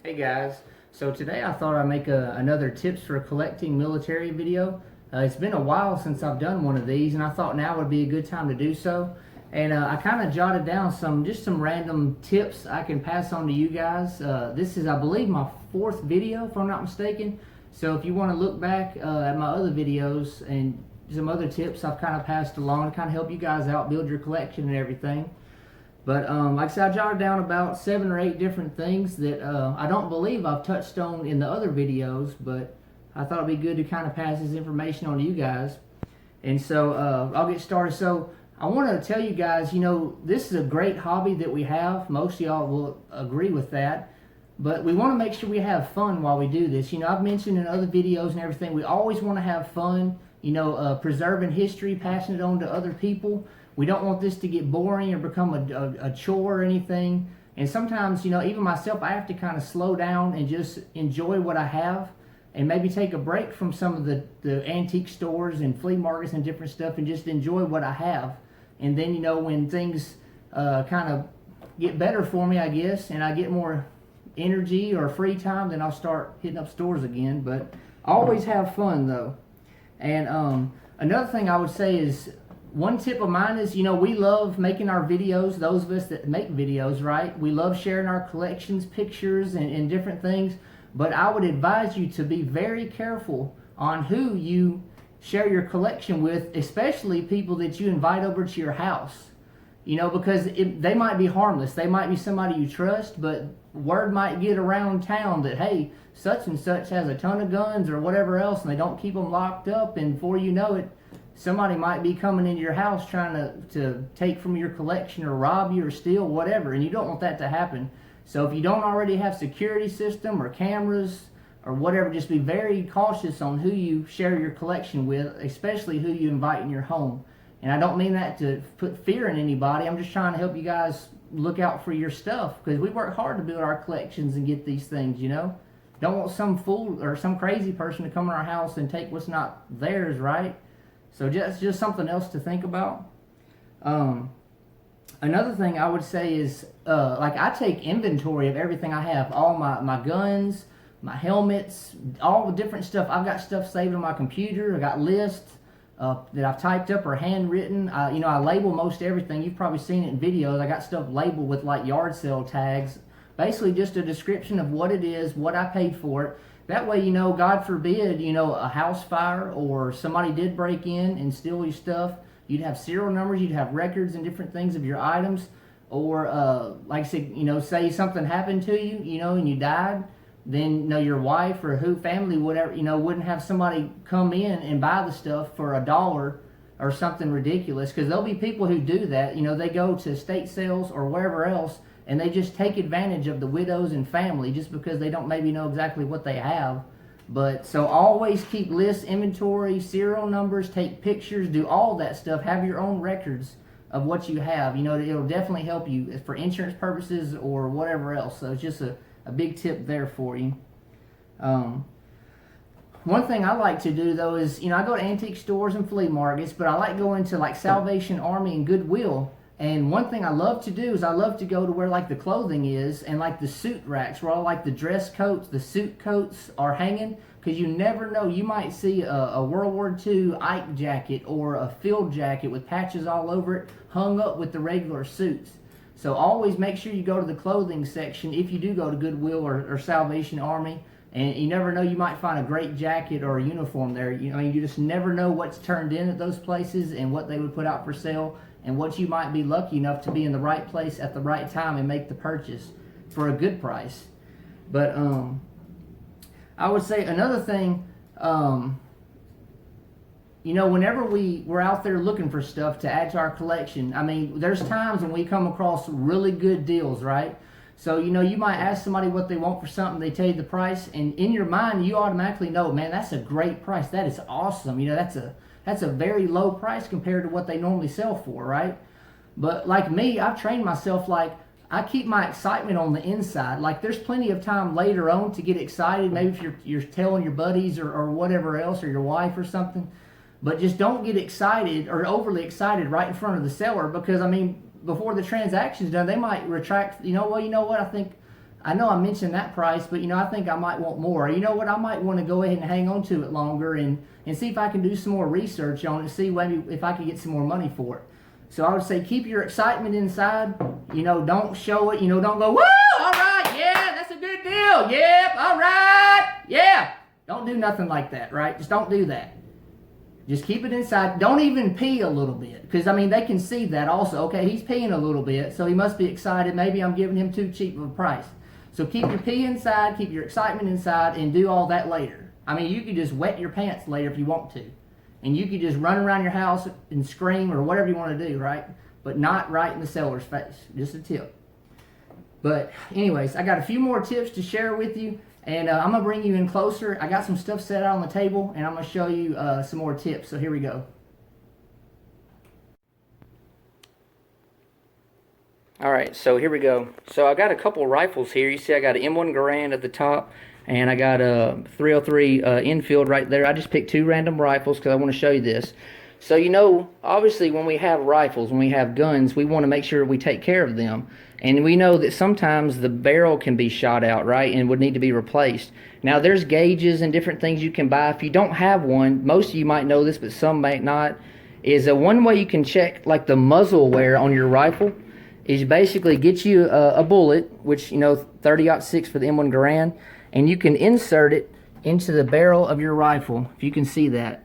Hey guys, so today I thought I'd make another tips for collecting military video. It's been a while since I've done one of these, and I thought now would be a good time to do so. And I kind of jotted down some random tips I can pass on to you guys. This is, I believe, my fourth video, if I'm not mistaken. So if you want to look back at my other videos and some other tips I've kind of passed along to kind of help you guys out, build your collection and everything. But like I said, I jotted down about 7 or 8 different things that I don't believe I've touched on in the other videos, but I thought it'd be good to kind of pass this information on to you guys. And so I'll get started. So I want to tell you guys, this is a great hobby that we have. Most of y'all will agree with that. But we want to make sure we have fun while we do this. I've mentioned in other videos and everything, we always want to have fun, preserving history, passing it on to other people. We don't want this to get boring or become a chore or anything. And sometimes, even myself, I have to kind of slow down and just enjoy what I have and maybe take a break from some of the antique stores and flea markets and different stuff and just enjoy what I have. And then, when things kind of get better for me, I guess, and I get more energy or free time, then I'll start hitting up stores again. But always have fun, though. And another thing I would say is, one tip of mine is, we love making our videos, those of us that make videos, right? We love sharing our collections, pictures, and different things. But I would advise you to be very careful on who you share your collection with, especially people that you invite over to your house. Because they might be harmless. They might be somebody you trust, but word might get around town that, hey, such and such has a ton of guns or whatever else, and they don't keep them locked up, and before you know it, somebody might be coming into your house trying to take from your collection or rob you or steal, whatever, and you don't want that to happen. So if you don't already have security system or cameras or whatever, just be very cautious on who you share your collection with, especially who you invite in your home. And I don't mean that to put fear in anybody. I'm just trying to help you guys look out for your stuff, because we work hard to build our collections and get these things, Don't want some fool or some crazy person to come in our house and take what's not theirs, right? So just something else to think about. Another thing I would say is, like, I take inventory of everything I have. All my guns, my helmets, all the different stuff. I've got stuff saved on my computer. I got lists that I've typed up or handwritten. I label most everything. You've probably seen it in videos. I got stuff labeled with like yard sale tags. Basically just a description of what it is, what I paid for it. That way, God forbid, a house fire or somebody did break in and steal your stuff, you'd have serial numbers, you'd have records and different things of your items. Or, like I said, say something happened to you, and you died, then, your wife or family, whatever, wouldn't have somebody come in and buy the stuff for $1 or something ridiculous. Because there'll be people who do that. They go to estate sales or wherever else, and they just take advantage of the widows and family just because they don't maybe know exactly what they have. But so always keep lists, inventory, serial numbers, take pictures, do all that stuff. Have your own records of what you have. It'll definitely help you for insurance purposes or whatever else. So it's just a big tip there for you. One thing I like to do, though, is, I go to antique stores and flea markets, but I like going to like Salvation Army and Goodwill. And one thing I love to do is I love to go to where like the clothing is and like the suit racks where all like the dress coats, the suit coats are hanging, because you never know. You might see a World War II Ike jacket or a field jacket with patches all over it hung up with the regular suits. So always make sure you go to the clothing section if you do go to Goodwill or Salvation Army. And you never know, you might find a great jacket or a uniform there. You just never know what's turned in at those places and what they would put out for sale, and what you might be lucky enough to be in the right place at the right time and make the purchase for a good price. But I would say another thing, whenever we're out there looking for stuff to add to our collection, there's times when we come across really good deals, right? So, you might ask somebody what they want for something, they tell you the price, and in your mind, you automatically know, man, that's a great price. That is awesome. That's a very low price compared to what they normally sell for, right? But like me, I've trained myself, like, I keep my excitement on the inside. Like, there's plenty of time later on to get excited, maybe if you're telling your buddies or whatever else, or your wife or something. But just don't get excited or overly excited right in front of the seller, because, before the transaction's done, they might retract, you know what, I think I know I mentioned that price, but I think I might want more. You know what? I might want to go ahead and hang on to it longer and see if I can do some more research on it, see maybe if I can get some more money for it. So I would say keep your excitement inside. Don't show it. Don't go, woo, all right, yeah, that's a good deal. Yep, all right, yeah. Don't do nothing like that, right? Just don't do that. Just keep it inside. Don't even pee a little bit. Because, they can see that also. Okay, he's peeing a little bit, so he must be excited. Maybe I'm giving him too cheap of a price. So keep your pee inside, keep your excitement inside, and do all that later. You could just wet your pants later if you want to. And you could just run around your house and scream or whatever you want to do, right? But not right in the seller's face. Just a tip. But anyways, I got a few more tips to share with you. And I'm going to bring you in closer. I got some stuff set out on the table, and I'm going to show you some more tips. So here we go. Alright, so here we go. So I got a couple rifles here. You see I got an M1 Garand at the top, and I got a 303 infield right there. I just picked 2 random rifles because I want to show you this. So obviously when we have rifles, when we have guns, we want to make sure we take care of them. And we know that sometimes the barrel can be shot out, right, and would need to be replaced. Now there's gauges and different things you can buy. If you don't have one, most of you might know this, but some might not, is one way you can check like the muzzle wear on your rifle is basically get you a bullet, which 30-06 for the M1 Garand, and you can insert it into the barrel of your rifle, if you can see that.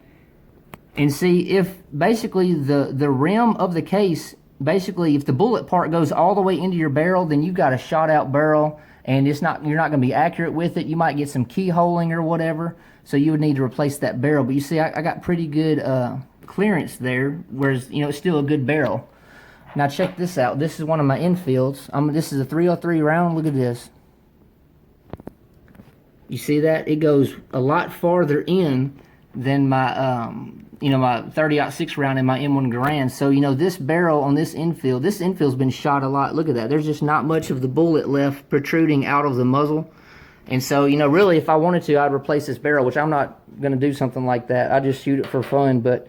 And see if basically the rim of the case, basically if the bullet part goes all the way into your barrel, then you've got a shot out barrel, and you're not going to be accurate with it. You might get some keyholing or whatever, so you would need to replace that barrel. But you see I got pretty good clearance there, whereas it's still a good barrel. Now check this out. This is one of my infields. This is a 303 round. Look at this. You see that? It goes a lot farther in than my my 30-06 round in my M1 Garand. So this barrel on this infield's been shot a lot. Look at that. There's just not much of the bullet left protruding out of the muzzle. And so really, if I wanted to, I'd replace this barrel, which I'm not going to do something like that. I just shoot it for fun. But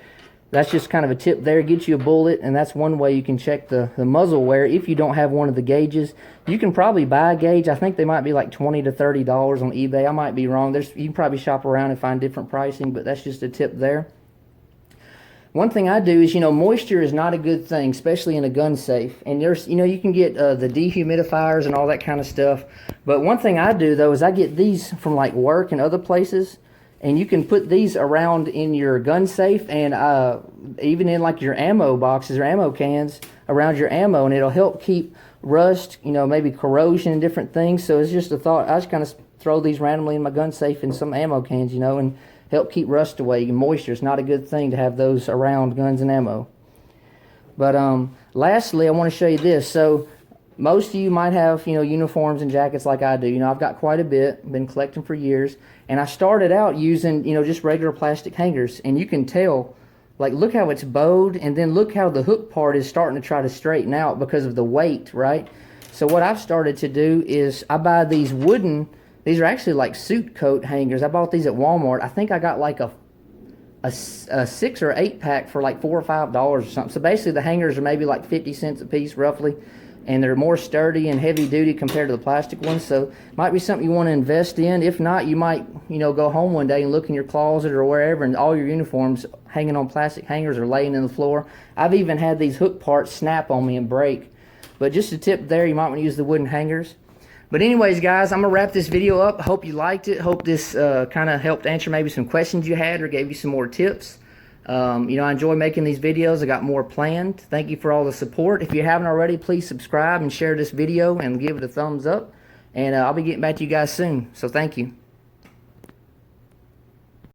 that's just kind of a tip there. Get you a bullet, and that's one way you can check the muzzle wear. If you don't have one of the gauges, you can probably buy a gauge. I think they might be like $20 to $30 on eBay. I might be wrong. You can probably shop around and find different pricing, but that's just a tip there. One thing I do is, moisture is not a good thing, especially in a gun safe. And there's, you can get the dehumidifiers and all that kind of stuff. But one thing I do, though, is I get these from like work and other places. And you can put these around in your gun safe and even in like your ammo boxes or ammo cans around your ammo. And it'll help keep rust, maybe corrosion and different things. So it's just a thought. I just kind of throw these randomly in my gun safe in some ammo cans, and help keep rust away. Moisture is not a good thing to have those around guns and ammo. But lastly, I want to show you this. So most of you might have, uniforms and jackets like I do. I've got quite a bit, been collecting for years. And I started out using, just regular plastic hangers. And you can tell, like, look how it's bowed, and then look how the hook part is starting to try to straighten out because of the weight, right? So what I've started to do is I buy these wooden, these are actually like suit coat hangers. I bought these at Walmart. I think I got like a 6 or 8 pack for like $4 or $5 or something. So basically the hangers are maybe like 50 cents a piece roughly, and they're more sturdy and heavy duty compared to the plastic ones. So might be something you want to invest in. If not, you might go home one day and look in your closet or wherever, and all your uniforms hanging on plastic hangers or laying in the floor. I've even had these hook parts snap on me and break. But just a tip there, you might want to use the wooden hangers. But anyways, guys, I'm going to wrap this video up. I hope you liked it. Hope this kind of helped answer maybe some questions you had or gave you some more tips. I enjoy making these videos. I got more planned. Thank you for all the support. If you haven't already, please subscribe and share this video and give it a thumbs up. And I'll be getting back to you guys soon. So thank you.